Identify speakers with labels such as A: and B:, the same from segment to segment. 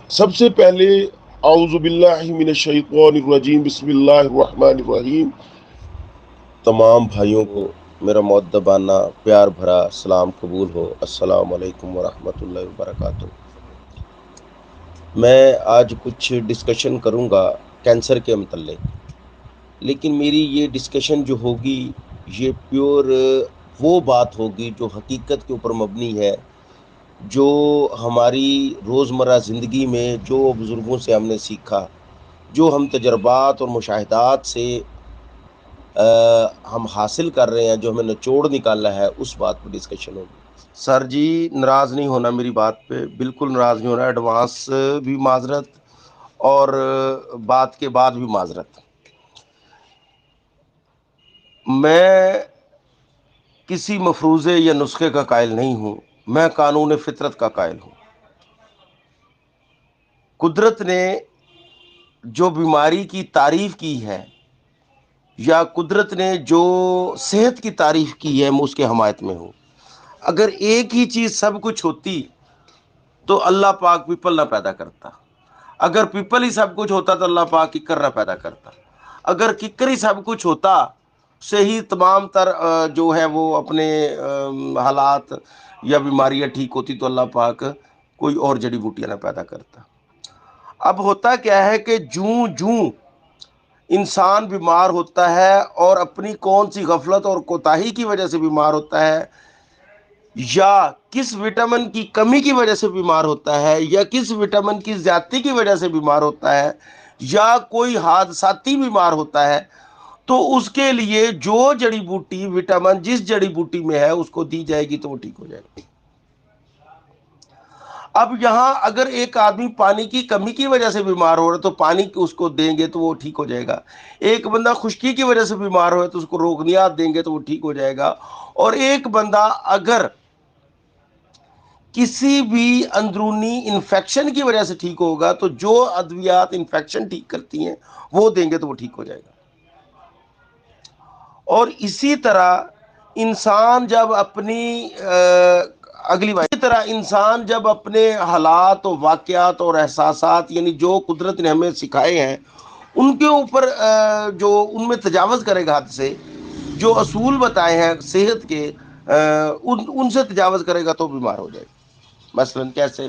A: سب سے پہلے اعوذ باللہ من الشیطان الرجیم بسم اللہ الرحمن الرحیم. تمام بھائیوں کو میرا مؤدبانہ پیار بھرا سلام قبول ہو. السلام علیکم ورحمۃ اللہ وبرکاتہ. میں آج کچھ ڈسکشن کروں گا کینسر کے متعلق، لیکن میری یہ ڈسکشن جو ہوگی یہ پیور وہ بات ہوگی جو حقیقت کے اوپر مبنی ہے، جو ہماری روزمرہ زندگی میں جو بزرگوں سے ہم نے سیکھا، جو ہم تجربات اور مشاہدات سے ہم حاصل کر رہے ہیں، جو ہمیں نچوڑ نکالا ہے، اس بات پہ ڈسکشن ہوگی. سر جی ناراض نہیں ہونا میری بات پہ، بالکل ناراض نہیں ہونا. ایڈوانس بھی معذرت اور بات کے بعد بھی معذرت. میں کسی مفروضے یا نسخے کا قائل نہیں ہوں، میں قانون فطرت کا قائل ہوں. قدرت نے جو بیماری کی تعریف کی ہے یا قدرت نے جو صحت کی تعریف کی ہے، میں اس کے حمایت میں ہوں. اگر ایک ہی چیز سب کچھ ہوتی تو اللہ پاک پیپل نہ پیدا کرتا. اگر پیپل ہی سب کچھ ہوتا تو اللہ پاک ککر نہ پیدا کرتا. اگر ککر ہی سب کچھ ہوتا سے ہی تمام تر جو ہے وہ اپنے حالات یا بیماریاں ٹھیک ہوتی تو اللہ پاک کوئی اور جڑی بوٹیاں نہ پیدا کرتا. اب ہوتا کیا ہے کہ جوں جوں انسان بیمار ہوتا ہے اور اپنی کون سی غفلت اور کوتاہی کی وجہ سے بیمار ہوتا ہے، یا کس وٹامن کی کمی کی وجہ سے بیمار ہوتا ہے، یا کس وٹامن کی زیادتی کی وجہ سے بیمار ہوتا ہے، یا کوئی حادثاتی بیمار ہوتا ہے، تو اس کے لیے جو جڑی بوٹی وٹامن جس جڑی بوٹی میں ہے اس کو دی جائے گی تو وہ ٹھیک ہو جائے گا. اب یہاں اگر ایک آدمی پانی کی کمی کی وجہ سے بیمار ہو رہا ہے تو پانی اس کو دیں گے تو وہ ٹھیک ہو جائے گا. ایک بندہ خشکی کی وجہ سے بیمار ہو تو اس کو روغنیات دیں گے تو وہ ٹھیک ہو جائے گا. اور ایک بندہ اگر کسی بھی اندرونی انفیکشن کی وجہ سے ٹھیک ہوگا تو جو ادویات انفیکشن ٹھیک کرتی ہیں وہ دیں گے تو وہ ٹھیک ہو جائے گا. اور اسی طرح انسان جب اپنی اگلی بات اسی طرح انسان جب اپنے حالات و واقعات اور احساسات، یعنی جو قدرت نے ہمیں سکھائے ہیں، ان کے اوپر جو ان میں تجاوز کرے گا، حد سے جو اصول بتائے ہیں صحت کے ان سے تجاوز کرے گا تو بیمار ہو جائے گا. مثلاً کیسے؟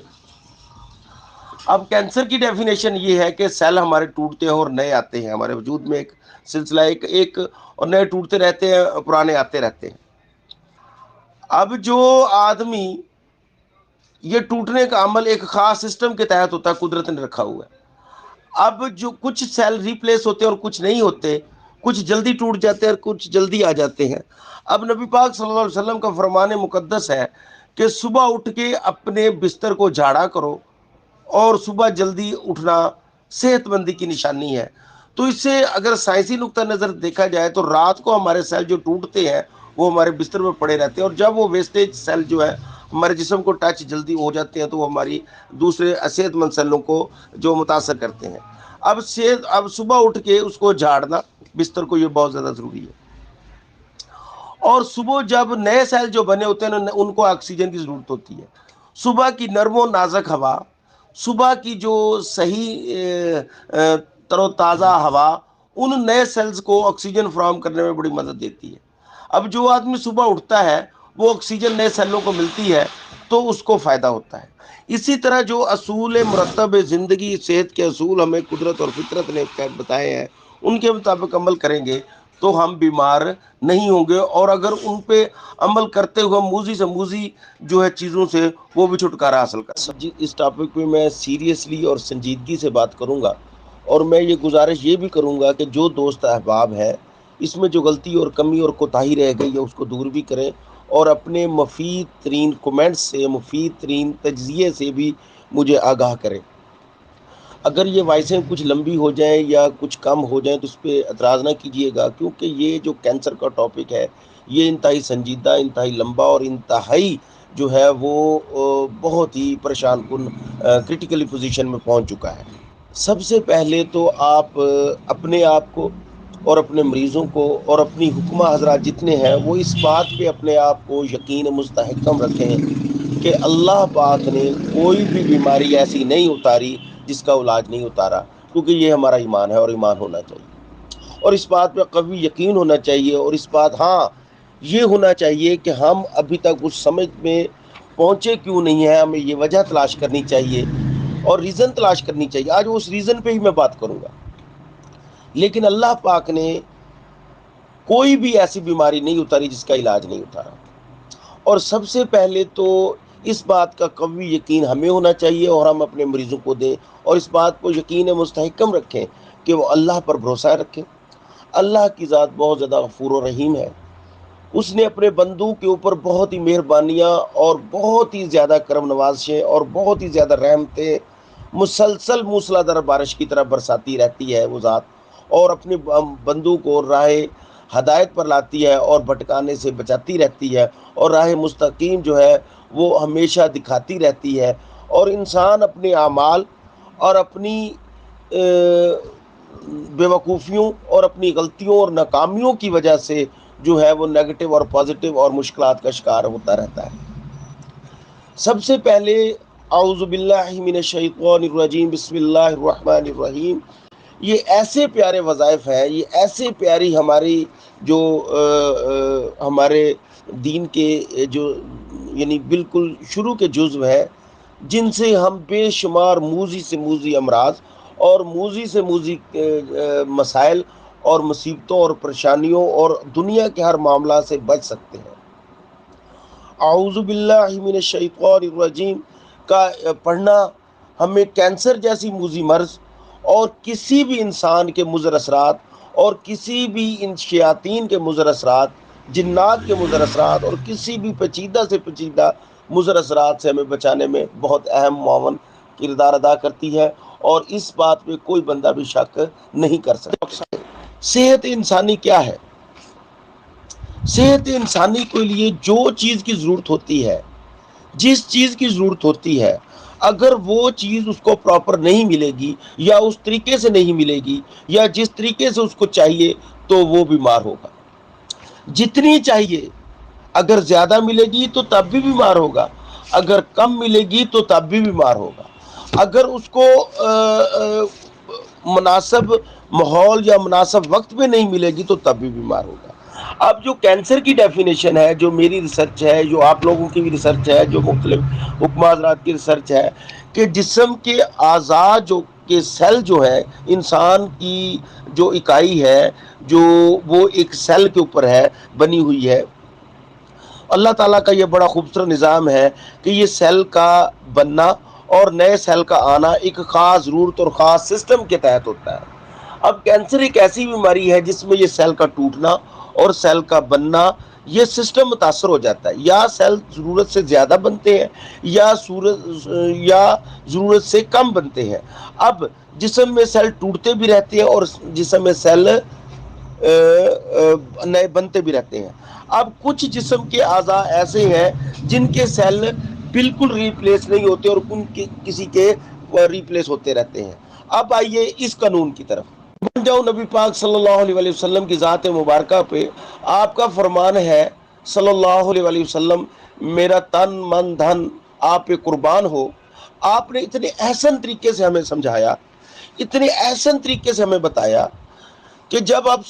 A: اب کینسر کی ڈیفینیشن یہ ہے کہ سیل ہمارے ٹوٹتے ہیں اور نئے آتے ہیں. ہمارے وجود میں ایک سلسلہ ایک اور نئے ٹوٹتے رہتے ہیں، پرانے آتے رہتے ہیں. اب جو آدمی یہ ٹوٹنے کا عمل ایک خاص سسٹم کے تحت ہوتا ہے، قدرت نے رکھا ہوا ہے. اب جو کچھ سیل ریپلیس ہوتے ہیں اور کچھ نہیں ہوتے، کچھ جلدی ٹوٹ جاتے ہیں اور کچھ جلدی آ جاتے ہیں. اب نبی پاک صلی اللہ علیہ وسلم کا فرمان مقدس ہے کہ صبح اٹھ کے اپنے بستر کو جھاڑا کرو، اور صبح جلدی اٹھنا صحت مندی کی نشانی ہے. تو اس سے اگر سائنسی نقطہ نظر دیکھا جائے تو رات کو ہمارے سیل جو ٹوٹتے ہیں وہ ہمارے بستر میں پڑے رہتے ہیں، اور جب وہ ویسٹیج سیل جو ہے ہمارے جسم کو ٹچ جلدی ہو جاتے ہیں تو وہ ہماری دوسرے صحت مند سیلوں کو جو متاثر کرتے ہیں. اب صبح اٹھ کے اس کو جھاڑنا بستر کو یہ بہت زیادہ ضروری ہے. اور صبح جب نئے سیل جو بنے ہوتے ہیں ان کو آکسیجن کی ضرورت ہوتی ہے. صبح کی نرم و نازک ہوا، صبح کی جو صحیح تر و تازہ ہوا ان نئے سیلز کو آکسیجن فراہم کرنے میں بڑی مدد دیتی ہے. اب جو آدمی صبح اٹھتا ہے وہ آکسیجن نئے سیلوں کو ملتی ہے تو اس کو فائدہ ہوتا ہے. اسی طرح جو اصول مرتب زندگی، صحت کے اصول ہمیں قدرت اور فطرت نے بتائے ہیں، ان کے مطابق عمل کریں گے تو ہم بیمار نہیں ہوں گے. اور اگر ان پہ عمل کرتے ہوئے موذی سے موذی جو ہے چیزوں سے وہ بھی چھٹکارا حاصل کر سکتے. اس ٹاپک پہ میں سیریسلی اور سنجیدگی سے بات کروں گا، اور میں یہ گزارش یہ بھی کروں گا کہ جو دوست احباب ہے اس میں جو غلطی اور کمی اور کوتاہی رہ گئی ہے اس کو دور بھی کریں، اور اپنے مفید ترین کومنٹس سے، مفید ترین تجزیے سے بھی مجھے آگاہ کریں. اگر یہ وائسیں کچھ لمبی ہو جائیں یا کچھ کم ہو جائیں تو اس پہ اعتراض نہ کیجیے گا، کیونکہ یہ جو کینسر کا ٹاپک ہے یہ انتہائی سنجیدہ، انتہائی لمبا اور انتہائی جو ہے وہ بہت ہی پریشان کن کرٹیکلی پوزیشن میں پہنچ چکا ہے. سب سے پہلے تو آپ اپنے آپ کو اور اپنے مریضوں کو اور اپنی حکمہ حضرات جتنے ہیں وہ اس بات پہ اپنے آپ کو یقین مستحکم رکھیں کہ اللہ پاک نے کوئی بھی بیماری ایسی نہیں اتاری جس کا علاج نہیں اتارا، کیونکہ یہ ہمارا ایمان ہے اور ایمان ہونا چاہیے، اور اس بات پہ قوی یقین ہونا چاہیے، اور اس بات ہاں یہ ہونا چاہیے کہ ہم ابھی تک اس سمجھ میں پہنچے کیوں نہیں ہیں، ہمیں یہ وجہ تلاش کرنی چاہیے اور ریزن تلاش کرنی چاہیے۔ آج اس ریزن پہ ہی میں بات کروں گا۔ لیکن اللہ پاک نے کوئی بھی ایسی بیماری نہیں اتاری جس کا علاج نہیں اتارا، اور سب سے پہلے تو اس بات کا قوی یقین ہمیں ہونا چاہیے اور ہم اپنے مریضوں کو دیں، اور اس بات کو یقین مستحکم رکھیں کہ وہ اللہ پر بھروسہ رکھیں۔ اللہ کی ذات بہت زیادہ غفور و رحیم ہے، اس نے اپنے بندوں کے اوپر بہت ہی مہربانیاں اور بہت ہی زیادہ کرم نوازشیں اور بہت ہی زیادہ رحمتیں مسلسل موسلادھار بارش کی طرح برساتی رہتی ہے وہ ذات، اور اپنے بندوں کو راہ ہدایت پر لاتی ہے اور بھٹکانے سے بچاتی رہتی ہے، اور راہ مستقیم جو ہے وہ ہمیشہ دکھاتی رہتی ہے، اور انسان اپنے اعمال اور اپنی بے وقوفیوں اور اپنی غلطیوں اور ناکامیوں کی وجہ سے جو ہے وہ نیگیٹو اور پازیٹو اور مشکلات کا شکار ہوتا رہتا ہے۔ سب سے پہلے اعوذ باللہ من الشیطان الرجیم، بسم اللہ الرحمن الرحیم، یہ ایسے پیارے وظائف ہیں، یہ ایسے پیاری ہماری جو ہمارے دین کے جو یعنی بالکل شروع کے جزو ہیں، جن سے ہم بے شمار موذی سے موذی امراض اور موذی سے موذی مسائل اور مصیبتوں اور پریشانیوں اور دنیا کے ہر معاملہ سے بچ سکتے ہیں۔ اعوذ باللہ من الشیطان الرجیم کا پڑھنا ہمیں کینسر جیسی موذی مرض اور کسی بھی انسان کے مضر اثرات اور کسی بھی ان شیاطین کے مضر اثرات، جنات کے مضر اثرات اور کسی بھی پیچیدہ سے پیچیدہ مضر اثرات سے ہمیں بچانے میں بہت اہم معاون کردار ادا کرتی ہے، اور اس بات پہ کوئی بندہ بھی شک نہیں کر سکتا۔ صحت انسانی کیا ہے؟ صحت انسانی کے لیے جو چیز کی ضرورت ہوتی ہے، جس چیز کی ضرورت ہوتی ہے، اگر وہ چیز اس کو پراپر نہیں ملے گی یا اس طریقے سے نہیں ملے گی یا جس طریقے سے اس کو چاہیے، تو وہ بیمار ہوگا۔ جتنی چاہیے اگر زیادہ ملے گی تو تب بھی بیمار ہوگا، اگر کم ملے گی تو تب بھی بیمار ہوگا، اگر اس کو مناسب ماحول یا مناسب وقت پہ نہیں ملے گی تو تب بھی بیمار ہوگا۔ اب جو کینسر کی ڈیفینیشن ہے، جو میری ریسرچ ہے، جو آپ لوگوں کی بھی ریسرچ ہے، جو مختلف حکمہ حضرات کی ریسرچ ہے، کہ جسم کے اعضاء جو کے سیل جو ہے، انسان کی جو اکائی ہے جو وہ ایک سیل کے اوپر ہے بنی ہوئی ہے۔ اللہ تعالیٰ کا یہ بڑا خوبصورت نظام ہے کہ یہ سیل کا بننا اور نئے سیل کا آنا ایک خاص ضرورت اور خاص سسٹم کے تحت ہوتا ہے۔ اب کینسر ایک ایسی بیماری ہے جس میں یہ سیل کا ٹوٹنا اور سیل کا بننا، یہ سسٹم متاثر ہو جاتا ہے، یا سیل ضرورت سے زیادہ بنتے ہیں یا ضرورت سے کم بنتے ہیں۔ اب جسم میں سیل ٹوٹتے بھی رہتے ہیں اور جسم میں سیل نئے بنتے بھی رہتے ہیں۔ اب کچھ جسم کے اعضاء ایسے ہیں جن کے سیل بالکل ریپلیس نہیں ہوتے اور ان کے کسی کے ریپلیس ہوتے رہتے ہیں۔ اب آئیے اس قانون کی طرف بن جاؤ۔ نبی پاک صلی اللہ علیہ وسلم کی ذات مبارکہ پہ آپ کا فرمان ہے صلی اللہ علیہ وسلم، میرا تن من دھن آپ پہ قربان ہو۔ آپ نے اتنے احسن طریقے سے ہمیں سمجھایا، اتنے احسن طریقے سے ہمیں بتایا کہ جب آپ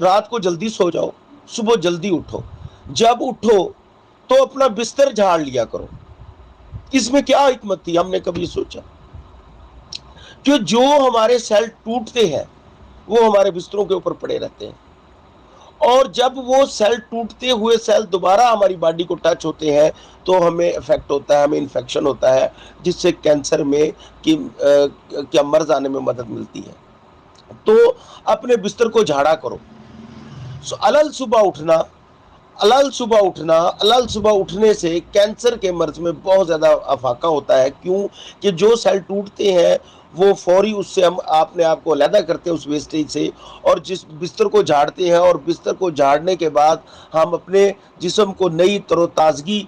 A: رات کو جلدی سو جاؤ، صبح جلدی اٹھو، جب اٹھو تو اپنا بستر جھاڑ لیا کرو۔ اس میں کیا حکمت تھی؟ ہم نے کبھی سوچا کہ جو ہمارے سیل ٹوٹتے ہیں وہ ہمارے بستروں کے اوپر پڑے رہتے ہیں، اور جب وہ سیل ٹوٹتے ہوئے سیل دوبارہ ہماری باڈی کو ٹچ ہوتے ہیں تو ہمیں افیکٹ ہوتا ہے، ہمیں انفیکشن ہوتا ہے، جس سے کینسر میں کیا مرض آنے میں مدد ملتی ہے۔ تو اپنے بستر کو جھاڑا کرو۔ علل صبح اٹھنے سے کینسر کے مرض میں بہت زیادہ افاقہ ہوتا ہے۔ کیوں کہ جو سیل ٹوٹتے ہیں وہ فوری اس سے ہم اپنے آپ کو علیحدہ کرتے ہیں اس ویسٹیج سے، اور جس بستر کو جھاڑتے ہیں، اور بستر کو جھاڑنے کے بعد ہم اپنے جسم کو نئی تر و تازگی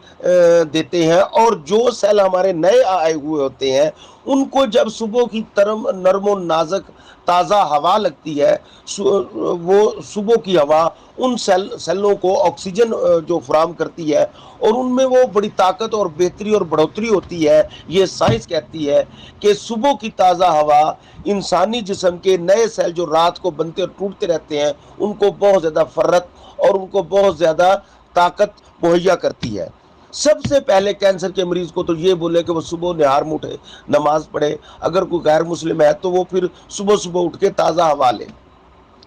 A: دیتے ہیں، اور جو سیل ہمارے نئے آئے ہوئے ہوتے ہیں ان کو جب صبح کی نرم و نازک تازہ ہوا لگتی ہے، وہ صبح کی ہوا ان سیلوں کو آکسیجن جو فراہم کرتی ہے، اور ان میں وہ بڑی طاقت اور بہتری اور بڑھوتری ہوتی ہے۔ یہ سائنس کہتی ہے کہ صبح کی تازہ ہوا انسانی جسم کے نئے سیل جو رات کو بنتے اور ٹوٹتے رہتے ہیں ان کو بہت زیادہ فرت اور ان کو بہت زیادہ طاقت مہیا کرتی ہے۔ سب سے پہلے کینسر کے مریض کو تو یہ بولے کہ وہ صبح نہار منہ اٹھے، نماز پڑھے، اگر کوئی غیر مسلم ہے تو وہ پھر صبح صبح اٹھ کے تازہ ہوا لے،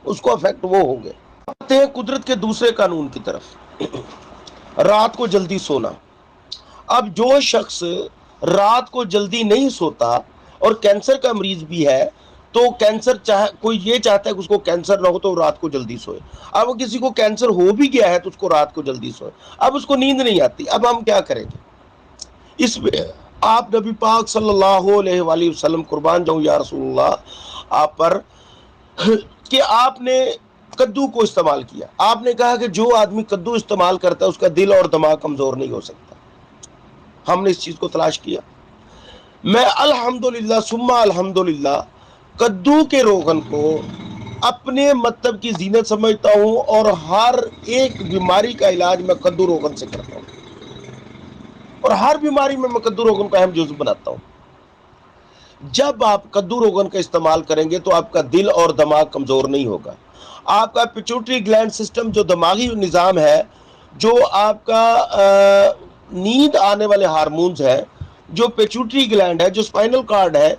A: اس کو افیکٹ وہ ہوں گے۔ آتے ہیں قدرت کے دوسرے قانون کی طرف، رات کو جلدی سونا۔ اب جو شخص رات کو جلدی نہیں سوتا اور کینسر کا مریض بھی ہے، تو کینسر کوئی یہ چاہتا ہے کہ اس کو کینسر نہ ہو تو رات کو جلدی سوئے۔ اب کسی کو کینسر ہو بھی گیا ہے تو اس کو رات کو جلدی سوئے، اب اس کو نیند نہیں آتی، اب ہم کیا کریں گے؟ اس میں آپ نبی پاک صلی اللہ علیہ وآلہ وسلم قربان جاؤں یا رسول اللہ آپ پر، کہ آپ نے کدو کو استعمال کیا۔ آپ نے کہا کہ جو آدمی کدو استعمال کرتا ہے اس کا دل اور دماغ کمزور نہیں ہو سکتا۔ ہم نے اس چیز کو تلاش کیا۔ میں الحمدللہ ثم الحمدللہ کدو کے روغن کو اپنے مطلب کی زینت سمجھتا ہوں، اور ہر ایک بیماری کا علاج میں کدو روغن سے کرتا ہوں، اور ہر بیماری میں کدو روغن کا اہم جزو بناتا ہوں۔ جب آپ کدو روغن کا استعمال کریں گے تو آپ کا دل اور دماغ کمزور نہیں ہوگا۔ آپ کا پیچوٹری گلینڈ سسٹم جو دماغی نظام ہے، جو آپ کا نیند آنے والے ہارمونز ہے، جو پیچوٹری گلینڈ ہے، جو اسپائنل کارڈ ہے،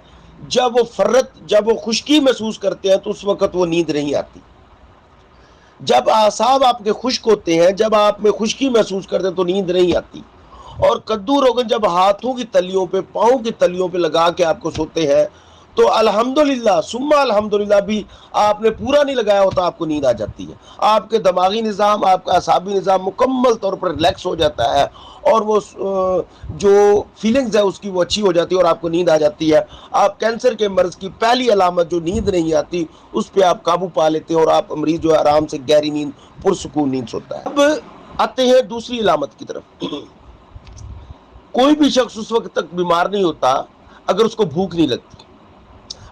A: جب وہ خشکی محسوس کرتے ہیں تو اس وقت وہ نیند نہیں آتی۔ جب اعصاب آپ کے خشک ہوتے ہیں، جب آپ میں خشکی محسوس کرتے ہیں تو نیند نہیں آتی۔ اور کدو روغن جب ہاتھوں کی تلیوں پہ، پاؤں کی تلیوں پہ لگا کے آپ کو سوتے ہیں تو الحمدللہ ثم الحمدللہ بھی آپ نے پورا نہیں لگایا ہوتا آپ کو نیند آ جاتی ہے۔ آپ کے دماغی نظام، آپ کا اعصابی نظام مکمل طور پر ریلیکس ہو جاتا ہے، اور وہ جو فیلنگز ہے اس کی وہ اچھی ہو جاتی ہے اور آپ کو نیند آ جاتی ہے۔ آپ کینسر کے مرض کی پہلی علامت جو نیند نہیں آتی اس پہ آپ قابو پا لیتے ہیں، اور آپ مریض جو ہے آرام سے گہری نیند، پرسکون نیند سوتا ہے۔ اب آتے ہیں دوسری علامت کی طرف۔ کوئی بھی شخص اس وقت تک بیمار نہیں ہوتا اگر اس کو بھوک نہیں لگتی۔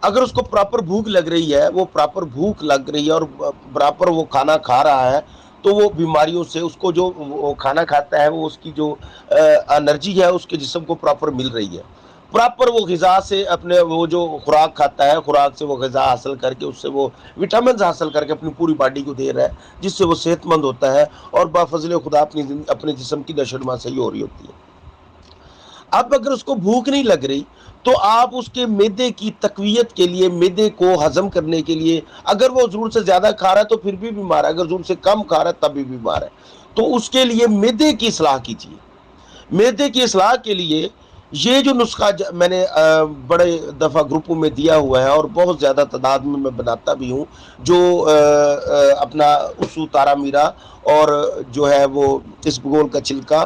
A: اگر اس کو پراپر بھوک لگ رہی ہے، وہ پراپر بھوک لگ رہی ہے اور پراپر وہ کھانا کھا رہا ہے، تو وہ بیماریوں سے اس کو جو وہ کھانا کھاتا ہے وہ اس کی جو انرجی ہے اس کے جسم کو پراپر مل رہی ہے۔ پراپر وہ غذا سے اپنے وہ جو خوراک کھاتا ہے، خوراک سے وہ غذا حاصل کر کے اس سے وہ وٹامنز حاصل کر کے اپنی پوری باڈی کو دے رہا ہے، جس سے وہ صحت مند ہوتا ہے اور بفضل خدا اپنے جسم کی نشو و نما صحیح ہو رہی ہوتی ہے۔ اب اگر اس کو بھوک نہیں لگ رہی تو آپ اس کے معدے کی تقویت کے لیے، معدے کو ہضم کرنے کے لیے، اگر وہ ضرورت سے زیادہ کھا رہا ہے تو پھر بھی بیمار ہے، اگر ضرورت سے کم کھا رہا ہے تب بھی بیمار ہے، تو اس کے لیے معدے کی اصلاح کیجیے۔ معدے کی اصلاح کے لیے یہ جو نسخہ میں نے بڑے دفعہ گروپوں میں دیا ہوا ہے اور بہت زیادہ تعداد میں میں بناتا بھی ہوں، جو اپنا اسو تارا میرا، اور جو ہے وہ اسبگول کا چھلکا،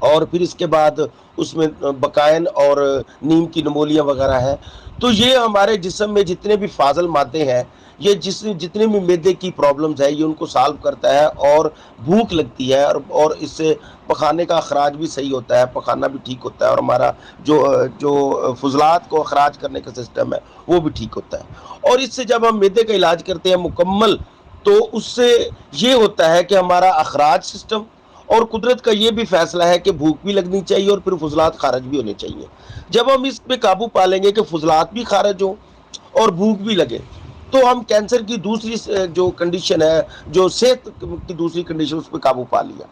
A: اور پھر اس کے بعد اس میں بقائن اور نیم کی نمولیاں وغیرہ ہے، تو یہ ہمارے جسم میں جتنے بھی فاضل مادے ہیں، یہ جتنے بھی معدے کی پرابلمز ہے، یہ ان کو سالو کرتا ہے، اور بھوک لگتی ہے، اور اس سے پخانے کا اخراج بھی صحیح ہوتا ہے، پخانا بھی ٹھیک ہوتا ہے، اور ہمارا جو فضلات کو اخراج کرنے کا سسٹم ہے وہ بھی ٹھیک ہوتا ہے۔ اور اس سے جب ہم معدے کا علاج کرتے ہیں مکمل، تو اس سے یہ ہوتا ہے کہ ہمارا اخراج سسٹم، اور قدرت کا یہ بھی فیصلہ ہے کہ بھوک بھی لگنی چاہیے اور پھر فضلات خارج بھی ہونے چاہیے۔ جب ہم اس پہ قابو پا لیں گے کہ فضلات بھی خارج ہوں اور بھوک بھی لگے، تو ہم کینسر کی دوسری جو کنڈیشن ہے، جو صحت کی دوسری کنڈیشن، اس پہ قابو پا لیا۔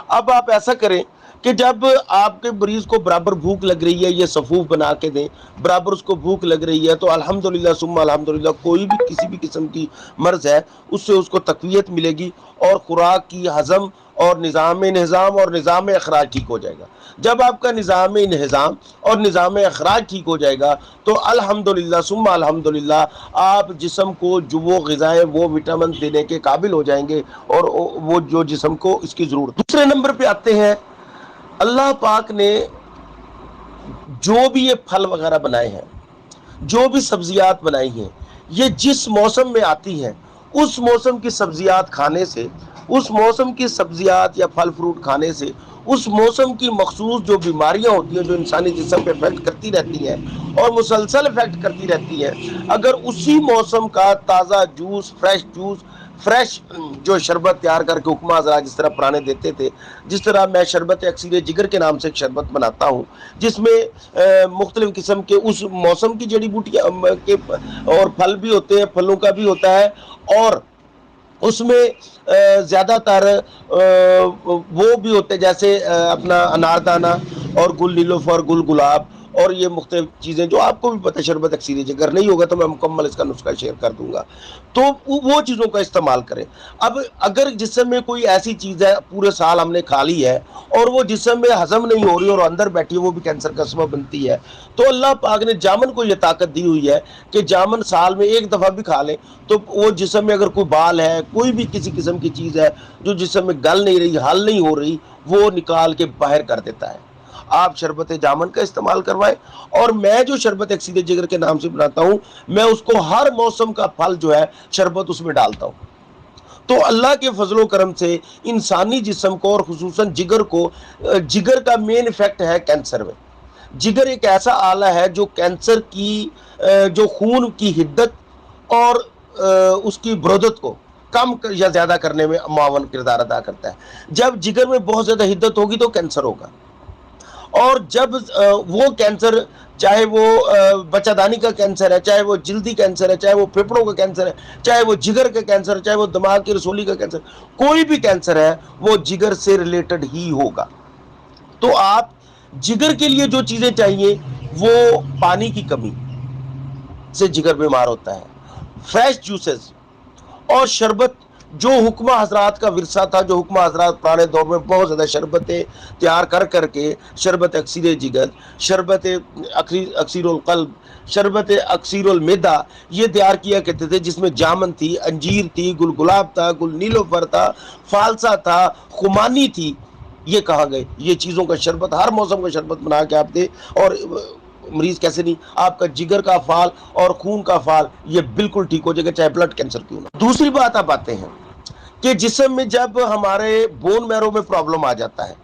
A: اب آپ ایسا کریں کہ جب آپ کے مریض کو برابر بھوک لگ رہی ہے، یہ صفوف بنا کے دیں، برابر اس کو بھوک لگ رہی ہے، تو الحمدللہ ثم الحمدللہ کوئی بھی کسی بھی قسم کی مرض ہے اس سے اس کو تقویت ملے گی، اور خوراک کی ہضم اور نظام اخراج ٹھیک ہو جائے گا۔ جب آپ کا نظام انہضام اور نظام اخراج ٹھیک ہو جائے گا تو الحمدللہ ثم الحمدللہ آپ جسم کو جو وہ غذائیں، وہ وٹامن دینے کے قابل ہو جائیں گے، اور وہ جو جسم کو اس کی ضرورت۔ دوسرے نمبر پہ آتے ہیں، اللہ پاک نے جو بھی یہ پھل وغیرہ بنائے ہیں، جو بھی سبزیات بنائی ہیں یہ جس موسم میں آتی ہیں اس موسم کی سبزیات کھانے سے، اس موسم کی سبزیات یا پھل فروٹ کھانے سے اس موسم کی مخصوص جو بیماریاں ہوتی ہیں جو انسانی جسم پہ افیکٹ کرتی رہتی ہیں اور مسلسل افیکٹ کرتی رہتی ہیں، اگر اسی موسم کا تازہ جوس، فریش جو شربت تیار کر کے حکمہ حضرات جس طرح پرانے دیتے تھے، جس طرح میں شربت اکسیر جگر کے نام سے ایک شربت بناتا ہوں جس میں مختلف قسم کے اس موسم کی جڑی بوٹیاں اور پھل بھی ہوتے ہیں، پھلوں کا بھی ہوتا ہے، اور اس میں زیادہ تر وہ بھی ہوتے جیسے اپنا اناردانہ اور گل نیلوفر، گل گلاب، اور یہ مختلف چیزیں جو آپ کو بھی پتہ شربت اکسیر جگر نہیں ہوگا تو میں مکمل اس کا نسخہ شیئر کر دوں گا، تو وہ چیزوں کا استعمال کریں۔ اب اگر جسم میں کوئی ایسی چیز ہے پورے سال ہم نے کھا لی ہے اور وہ جسم میں ہضم نہیں ہو رہی اور اندر بیٹھی ہے، وہ بھی کینسر کا سبب بنتی ہے، تو اللہ پاک نے جامن کو یہ طاقت دی ہوئی ہے کہ جامن سال میں ایک دفعہ بھی کھا لیں تو وہ جسم میں اگر کوئی بال ہے، کوئی بھی کسی قسم کی چیز ہے جو جسم میں گل نہیں رہی، حل نہیں ہو رہی، وہ نکال کے باہر کر دیتا ہے۔ آپ شربت جامن کا استعمال کروائیں، اور میں جو شربت اکسیر جگر کے نام سے بناتا ہوں میں اس کو ہر موسم کا پھل جو ہے شربت اس میں ڈالتا ہوں۔ تو اللہ کے فضل و کرم سے انسانی جسم کو اور خصوصاً جگر کو، جگر کا مین افیکٹ ہے کینسر میں۔ جگر ایک ایسا آلہ ہے جو کینسر کی جو خون کی حدت اور اس کی برودت کو کم یا زیادہ کرنے میں معاون کردار ادا کرتا ہے۔ جب جگر میں بہت زیادہ حدت ہوگی تو کینسر ہوگا، اور جب وہ کینسر، چاہے وہ بچہ دانی کا کینسر ہے، چاہے وہ جلدی کینسر ہے، چاہے وہ پھیپھڑوں کا کینسر ہے، چاہے وہ جگر کا کینسر ہے، چاہے وہ دماغ کی رسولی کا کینسر، کوئی بھی کینسر ہے وہ جگر سے ریلیٹڈ ہی ہوگا۔ تو آپ جگر کے لیے جو چیزیں چاہیے وہ پانی کی کمی سے جگر بیمار ہوتا ہے، فریش جوسز اور شربت جو حکمہ حضرات کا ورثہ تھا، جو حکمہ حضرات پرانے دور میں بہت زیادہ شربتیں تیار کر کے، شربت اکسیر جگر، شربت اکسیر القلب، شربت اکسیر المیدہ، یہ تیار کیا کرتے تھے، جس میں جامن تھی، انجیر تھی، گل گلاب تھا، گل نیلوفر تھا، فالسا تھا، خمانی تھی۔ یہ کہاں گئے یہ چیزوں کا شربت؟ ہر موسم کا شربت بنا کے آپ دے، اور مریض کیسے نہیں، آپ کا جگر کا فال اور خون کا فال یہ بالکل ٹھیک ہو جائے گا، چاہے بلڈ کینسر کیوں نہ۔ دوسری بات آپ آتے ہیں کہ جسم میں جب ہمارے بون میرو میں پرابلم آ جاتا ہے،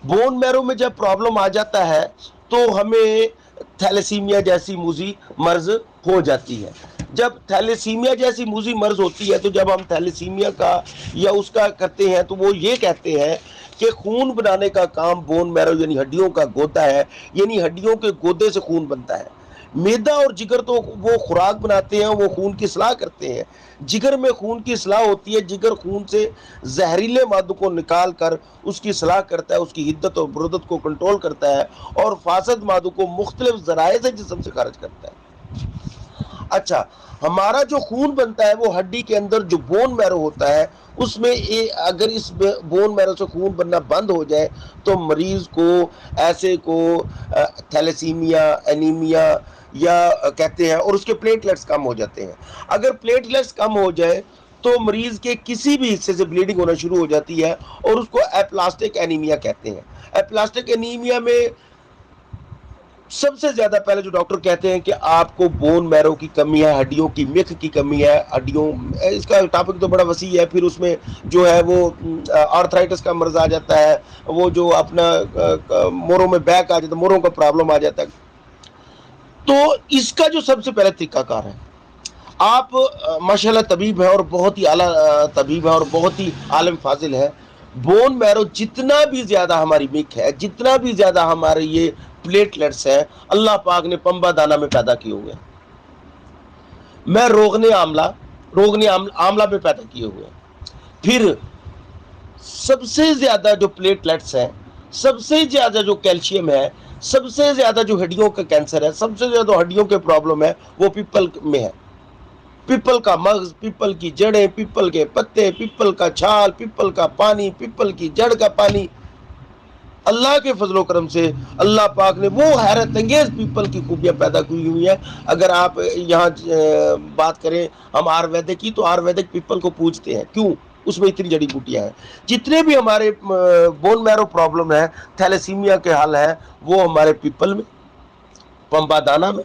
A: بون میرو میں جب پرابلم آ جاتا ہے تو ہمیں تھیلیسیمیا جیسی موذی مرض ہو جاتی ہے۔ جب تھیلیسیمیا جیسی موذی مرض ہوتی ہے تو جب ہم تھیلیسیمیا کا یا اس کا کرتے ہیں تو وہ یہ کہتے ہیں کہ خون بنانے کا کام بون میرو یعنی ہڈیوں کا گودا ہے، یعنی ہڈیوں کے گودے سے خون بنتا ہے۔ میدا اور جگر تو وہ خوراک بناتے ہیں، وہ خون کی اصلاح کرتے ہیں۔ جگر میں خون کی اصلاح ہوتی ہے، جگر خون سے زہریلے مادوں کو نکال کر اس کی اصلاح کرتا ہے، اس کی حدت اور برودت کو کنٹرول کرتا ہے، اور فاسد مادوں کو مختلف ذرائع سے جسم سے خارج کرتا ہے۔ اچھا، ہمارا جو خون بنتا ہے وہ ہڈی کے اندر جو بون میرو ہوتا ہے اس میں اگر اس بون میرو سے خون بننا بند ہو جائے تو مریض کو، ایسے کو تھیلیسیمیا، اینیمیا یا کہتے ہیں، اور اس کے پلیٹلیٹس کم ہو جاتے ہیں۔ اگر پلیٹلیٹس کم ہو جائے تو مریض کے کسی بھی حصے سے بلیڈنگ ہونا شروع ہو جاتی ہے، اور اس کو ایپلاسٹک اینیمیا کہتے ہیں۔ ایپلاسٹک اینیمیا میں سب سے زیادہ پہلے جو ڈاکٹر کہتے ہیں کہ آپ کو بون میرو کی کمی ہے، ہڈیوں کی مکھ کی کمی ہے، ہڈیوں، اس کا ٹاپک تو بڑا وسیع ہے، پھر اس میں جو ہے وہ آرتھرائٹس کا مرض آ جاتا ہے، وہ جو اپنا موروں میں بیک آ جاتا ہے، موروں کا پرابلم آ جاتا ہے۔ تو اس کا جو سب سے پہلے طریقہ کار ہے، آپ ماشاءاللہ طبیب ہیں اور بہت ہی اعلیٰ طبیب ہیں اور بہت ہی عالم فاضل ہے، بون میرو جتنا بھی زیادہ ہماری مکھ ہے، جتنا بھی زیادہ ہمارے یہ پلیٹلیٹس ہیں، اللہ پاک نے پمبا دانہ میں پیدا کیے ہوئے ہیں، میں روغن آملہ میں پیدا کیے ہوئے ہیں۔ پھر سب سے زیادہ جو پلیٹلیٹس ہیں، سب سے زیادہ جو کیلشیم ہے، سب سے زیادہ جو ہڈیوں کا کینسر ہے، سب سے زیادہ ہڈیوں کے پرابلم ہے، وہ پیپل میں ہے۔ پیپل کا مغز، پیپل کی جڑیں، پیپل کے پتے، پیپل کا چھال، پیپل کا پانی، پیپل کی جڑ کا پانی۔ اللہ کے فضل و کرم سے اللہ پاک نے وہ حیرت انگیز پیپل کی خوبیاں پیدا کی ہوئی ہیں۔ اگر آپ یہاں بات کریں ہم آیورویدک کی، تو آیورویدک پیپل کو پوجتے ہیں، کیوں؟ اس میں اتنی جڑی بوٹیاں ہیں۔ جتنے بھی ہمارے بون میرو پرابلم ہے، تھیلیسیمیا کے حل ہے، وہ ہمارے پیپل میں، پمبا دانہ میں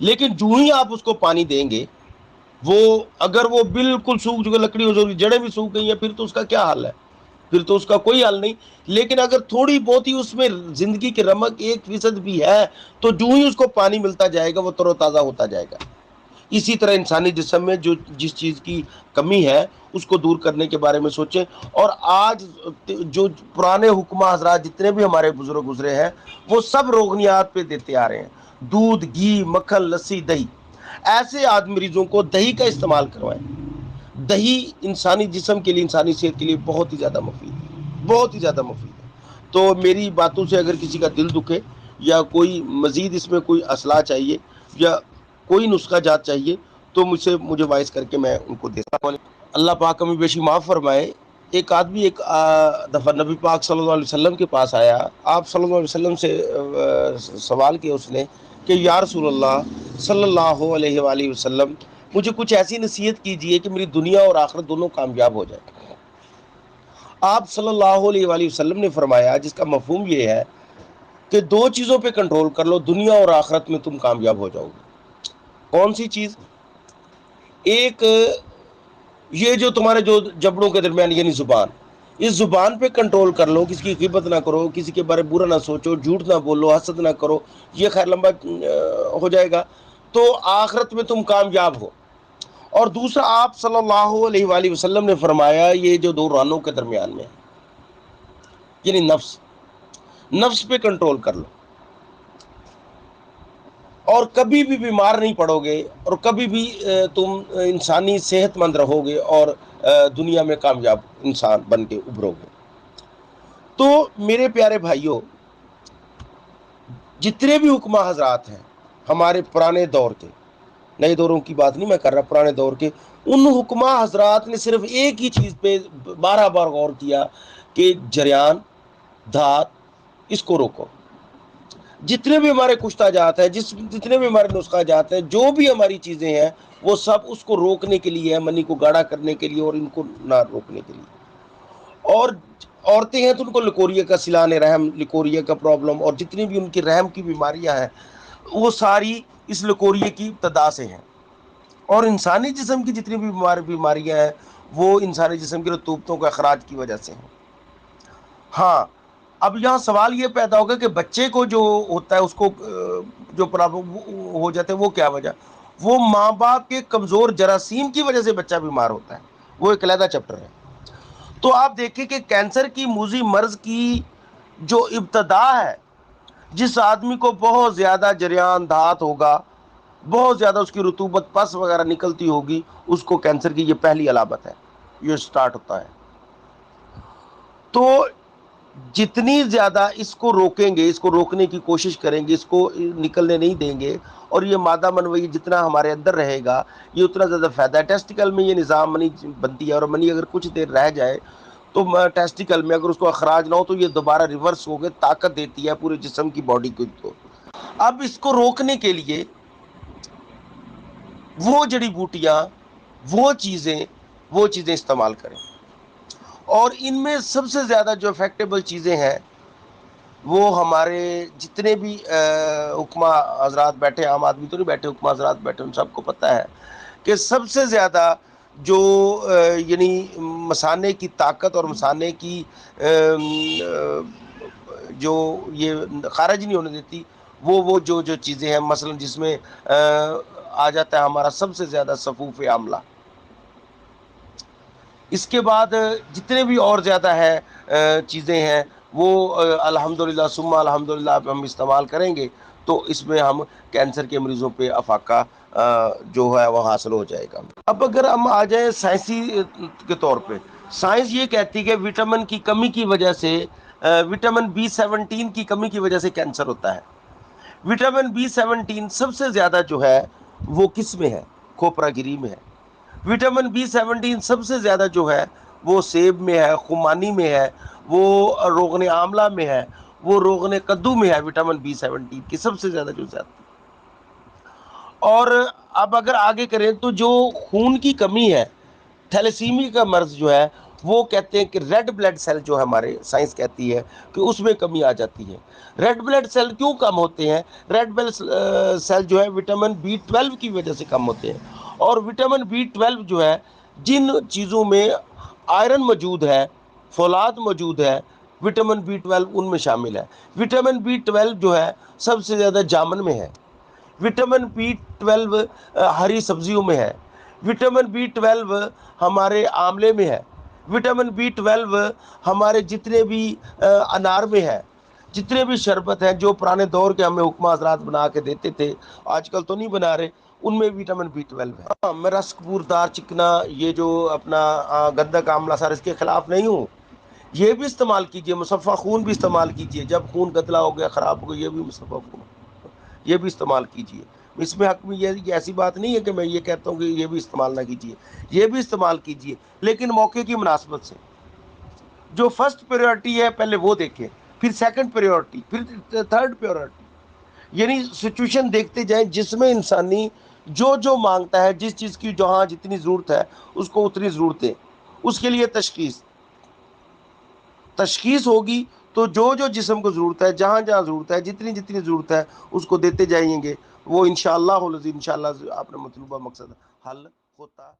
A: لیکن جو ہی آپ اس کو پانی دیں گے، وہ اگر وہ بالکل سوکھ چکے، لکڑی ہو چکی، جڑیں بھی سوکھ گئی ہیں، پھر تو اس کا کیا حل ہے؟ پھر تو اس کا کوئی حل نہیں۔ لیکن اگر تھوڑی بہت ہی اس میں زندگی کی رمق 1% بھی ہے، تو جو ہی اس کو پانی ملتا جائے گا وہ تر و تازہ ہوتا جائے گا۔ اسی طرح انسانی جسم میں جس چیز کی کمی ہے اس کو دور کرنے کے بارے میں سوچیں۔ اور آج جو پرانے حکماء حضرات جتنے بھی ہمارے بزرگ گزرے ہیں، وہ سب روغنیات پہ دیتے آ رہے ہیں، دودھ، گھی، مکھن، لسی، دہی۔ ایسے آدمی مریضوں کو دہی کا استعمال کروائیں۔ دہی انسانی جسم کے لیے، انسانی صحت کے لیے بہت ہی زیادہ مفید ہے، بہت ہی زیادہ مفید ہے۔ تو میری باتوں سے اگر کسی کا دل دکھے، یا کوئی مزید اس میں کوئی اصلاح چاہیے، یا کوئی نسخہ جات چاہیے، تو مجھے وائس کر کے میں ان کو دیتا ہوں۔ اللہ پاک ہمیں بیشی معاف فرمائے۔ ایک آدمی ایک دفعہ نبی پاک صلی اللہ علیہ وسلم کے پاس آیا۔ آپ صلی اللہ علیہ وسلم سے سوال کیا اس نے کہ یا رسول اللہ صلی اللہ علیہ وآلہ وسلم، مجھے کچھ ایسی نصیحت کیجئے کہ میری دنیا اور آخرت دونوں کامیاب ہو جائے۔ آپ صلی اللہ علیہ وآلہ وسلم نے فرمایا، جس کا مفہوم یہ ہے کہ دو چیزوں پہ کنٹرول کر لو، دنیا اور آخرت میں تم کامیاب ہو جاؤ گے۔ کون سی چیز؟ ایک یہ جو تمہارے جو جبڑوں کے درمیان، یعنی زبان، اس زبان پہ کنٹرول کر لو، کسی کی غیبت نہ کرو، کسی کے بارے برا نہ سوچو، جھوٹ نہ بولو، حسد نہ کرو، یہ خیر لمبا ہو جائے گا، تو آخرت میں تم کامیاب ہو۔ اور دوسرا، آپ صلی اللہ علیہ وآلہ وسلم نے فرمایا، یہ جو دو رانوں کے درمیان میں، یعنی نفس پہ کنٹرول کر لو، اور کبھی بھی بیمار نہیں پڑو گے، اور کبھی بھی تم انسانی صحت مند رہو گے، اور دنیا میں کامیاب انسان بن کے ابھرو گے۔ تو میرے پیارے بھائیوں، جتنے بھی حکماء حضرات ہیں ہمارے پرانے دور کے، نئے دوروں کی بات نہیں میں کر رہا، پرانے دور کے، ان حکماء حضرات نے صرف ایک ہی چیز پہ 12 بار غور کیا کہ جریان، دھات، اس کو روکو۔ جتنے بھی ہمارے کشتہ جات ہیں، جتنے بھی ہمارے نسخہ جات ہیں، جو بھی ہماری چیزیں ہیں، وہ سب اس کو روکنے کے لیے ہے، منی کو گاڑا کرنے کے لیے، اور ان کو نہ روکنے کے لیے۔ اور عورتیں ہیں تو ان کو لکوریا کا سلان رحم، لکوریا کا پرابلم، اور جتنی بھی ان کی رحم کی بیماریاں ہیں، وہ ساری اس لکوریا کی ابتدا سے ہیں۔ اور انسانی جسم کی جتنی بھی بیماریاں ہیں، وہ انسانی جسم کی رطوبتوں کے اخراج کی وجہ سے ہیں۔ ہاں، اب یہاں سوال یہ پیدا ہوگا کہ بچے کو جو ہوتا ہے، اس کو جو پرابلم ہو جاتے ہیں، وہ کیا وجہ؟ وہ ماں باپ کے کمزور جراثیم کی وجہ سے بچہ بیمار ہوتا ہے، وہ ایک علیحدہ چیپٹر ہے۔ تو آپ دیکھیں کہ کینسر کی موذی مرض کی جو ابتدا ہے، جس آدمی کو بہت زیادہ جریان دھات ہوگا، بہت زیادہ اس کی رطوبت پس وغیرہ نکلتی ہوگی، اس کو کینسر کی یہ پہلی علامت ہے، یہ سٹارٹ ہوتا ہے۔ تو جتنی زیادہ اس کو روکیں گے، اس کو روکنے کی کوشش کریں گے، اس کو نکلنے نہیں دیں گے، اور یہ مادہ منوی جتنا ہمارے اندر رہے گا، یہ اتنا زیادہ فائدہ ہے۔ ٹیسٹیکل میں یہ نظام منی بنتی ہے، اور منی اگر کچھ دیر رہ جائے تو ٹیسٹیکل میں اگر اس کو اخراج نہ ہو، تو یہ دوبارہ ریورس ہو کے طاقت دیتی ہے پورے جسم کی باڈی کو۔ اب اس کو روکنے کے لیے وہ جڑی بوٹیاں، وہ چیزیں استعمال کریں۔ اور ان میں سب سے زیادہ جو افیکٹیبل چیزیں ہیں، وہ ہمارے جتنے بھی حکماء حضرات بیٹھے، عام آدمی تو نہیں بیٹھے، حکماء حضرات بیٹھے، ان سب کو پتہ ہے کہ سب سے زیادہ جو یعنی مثانے کی طاقت اور مثانے کی جو یہ خارج نہیں ہونے دیتی، وہ جو چیزیں ہیں، مثلا جس میں آ جاتا ہے ہمارا سب سے زیادہ صفوف عاملہ۔ اس کے بعد جتنے بھی اور زیادہ ہے چیزیں ہیں، وہ الحمدللہ ثم الحمدللہ ہم استعمال کریں گے، تو اس میں ہم کینسر کے مریضوں پہ افاقہ جو ہے وہ حاصل ہو جائے گا۔ اب اگر ہم آ جائیں سائنسی کے طور پہ، سائنس یہ کہتی ہے کہ وٹامن کی کمی کی وجہ سے، وٹامن B17 کی کمی کی وجہ سے کینسر ہوتا ہے۔ وٹامن B17 سب سے زیادہ جو ہے وہ کس میں ہے؟ کھوپرا گری میں ہے۔ وٹامن B17 سب سے زیادہ جو ہے وہ سیب میں ہے، خمانی میں ہے، وہ روغن آملہ میں ہے، وہ روغن کدو میں ہے۔ وٹامن B17 کی سب سے زیادہ جو زیادہ۔ اور اب اگر آگے کریں تو جو خون کی کمی ہے، تھیلیسیمی کا مرض جو ہے، وہ کہتے ہیں کہ ریڈ بلڈ سیل جو ہے ہمارے سائنس کہتی ہے کہ اس میں کمی آ جاتی ہے۔ ریڈ بلڈ سیل کیوں کم ہوتے ہیں؟ ریڈ بلڈ سیل جو ہے وٹامن B12 کی وجہ سے کم ہوتے ہیں، اور وٹامن B12 جو ہے جن چیزوں میں آئرن موجود ہے، فولاد موجود ہے، وٹامن B12 ان میں شامل ہے۔ وٹامن B12 جو ہے سب سے زیادہ جامن میں ہے، وٹامن B12 ہری سبزیوں میں ہے، وٹامن B12 ہمارے آملے میں ہے، وٹامن B12 ہمارے جتنے بھی انار میں ہے، جتنے بھی شربت ہیں جو پرانے دور کے ہمیں حکماء حضرات بنا کے دیتے تھے، آج کل تو نہیں بنا رہے، ان میں وٹامن B12 ہے۔ ہاں، میں رسک پوردار چکنا یہ جو اپنا گندک آملہ سر اس کے خلاف نہیں ہوں، یہ بھی استعمال کیجئے، مصفہ خون بھی استعمال کیجئے، جب خون گدلا ہو گیا، خراب ہو گیا، یہ بھی مصفہ خون یہ بھی استعمال کیجئے۔ اس میں حق میں یہ ایسی بات نہیں ہے کہ میں یہ کہتا ہوں کہ یہ بھی استعمال نہ کیجئے، یہ بھی استعمال کیجئے، لیکن موقع کی مناسبت سے۔ جو فرسٹ پریورٹی ہے پہلے وہ دیکھیں، پھر سیکنڈ پریورٹی، پھر تھرڈ پریورٹی، یعنی سچویشن دیکھتے جائیں جس میں انسانی جو مانگتا ہے، جس چیز کی جہاں جتنی ضرورت ہے اس کو اتنی ضرورت دے، اس کے لیے تشخیص ہوگی تو جو جسم کو ضرورت ہے، جہاں جہاں ضرورت ہے، جتنی جتنی ضرورت ہے اس کو دیتے جائیں گے، وہ انشاءاللہ انشاءاللہ اپنا مطلوبہ مقصد حل ہوتا